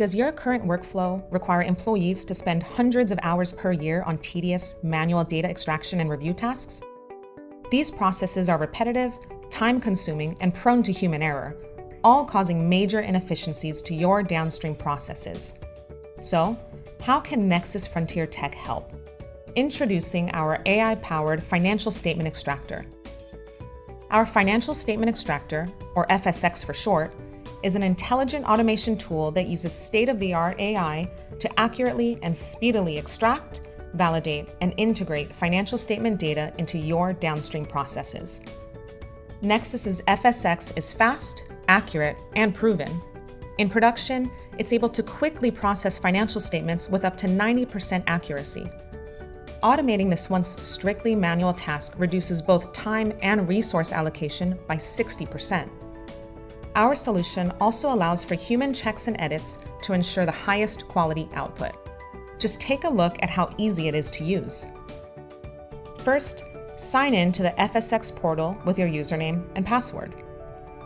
Does your current workflow require employees to spend hundreds of hours per year on tedious manual data extraction and review tasks? These processes are repetitive, time-consuming, and prone to human error, all causing major inefficiencies to your downstream processes. So, how can Nexus FrontierTech help? Introducing our AI-powered Financial Statement Extractor. Our Financial Statement Extractor, or FSX for short, is an intelligent automation tool that uses state-of-the-art AI to accurately and speedily extract, validate, and integrate financial statement data into your downstream processes. Nexus's FSX is fast, accurate, and proven. In production, it's able to quickly process financial statements with up to 90% accuracy. Automating this once strictly manual task reduces both time and resource allocation by 60%. Our solution also allows for human checks and edits to ensure the highest quality output. Just take a look at how easy it is to use. First, sign in to the FSX portal with your username and password.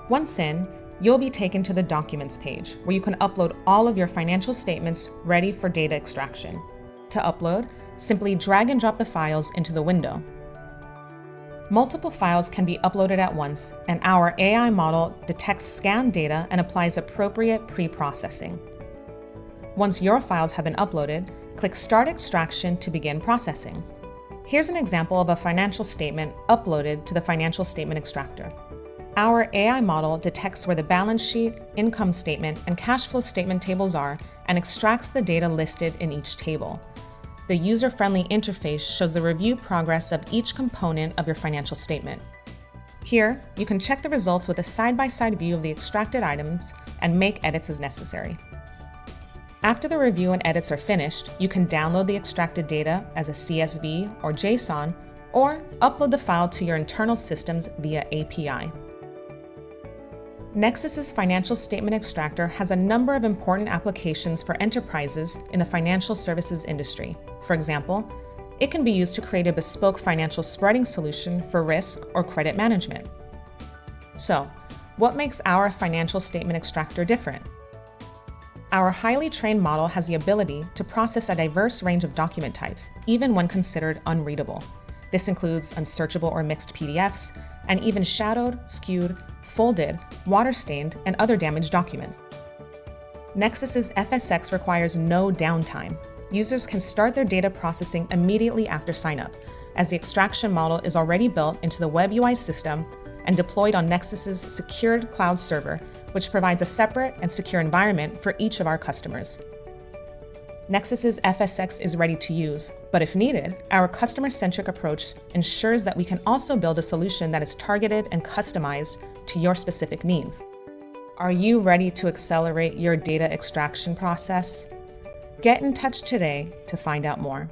Once in, you'll be taken to the Documents page, where you can upload all of your financial statements ready for data extraction. To upload, simply drag and drop the files into the window. Multiple files can be uploaded at once, and our AI model detects scanned data and applies appropriate pre-processing. Once your files have been uploaded, click Start Extraction to begin processing. Here's an example of a financial statement uploaded to the Financial Statement Extractor. Our AI model detects where the balance sheet, income statement, and cash flow statement tables are and extracts the data listed in each table. The user-friendly interface shows the review progress of each component of your financial statement. Here, you can check the results with a side-by-side view of the extracted items and make edits as necessary. After the review and edits are finished, you can download the extracted data as a CSV or JSON, or upload the file to your internal systems via API. Nexus's Financial Statement Extractor has a number of important applications for enterprises in the financial services industry. For example, it can be used to create a bespoke financial spreading solution for risk or credit management. So, what makes our Financial Statement Extractor different? Our highly trained model has the ability to process a diverse range of document types, even when considered unreadable. This includes unsearchable or mixed PDFs, and even shadowed, skewed, folded, water-stained, and other damaged documents. Nexus's FSX requires no downtime. Users can start their data processing immediately after sign-up, as the extraction model is already built into the Web UI system and deployed on Nexus's secured cloud server, which provides a separate and secure environment for each of our customers. Nexus's FSX is ready to use, but if needed, our customer-centric approach ensures that we can also build a solution that is targeted and customized to your specific needs. Are you ready to accelerate your data extraction process? Get in touch today to find out more.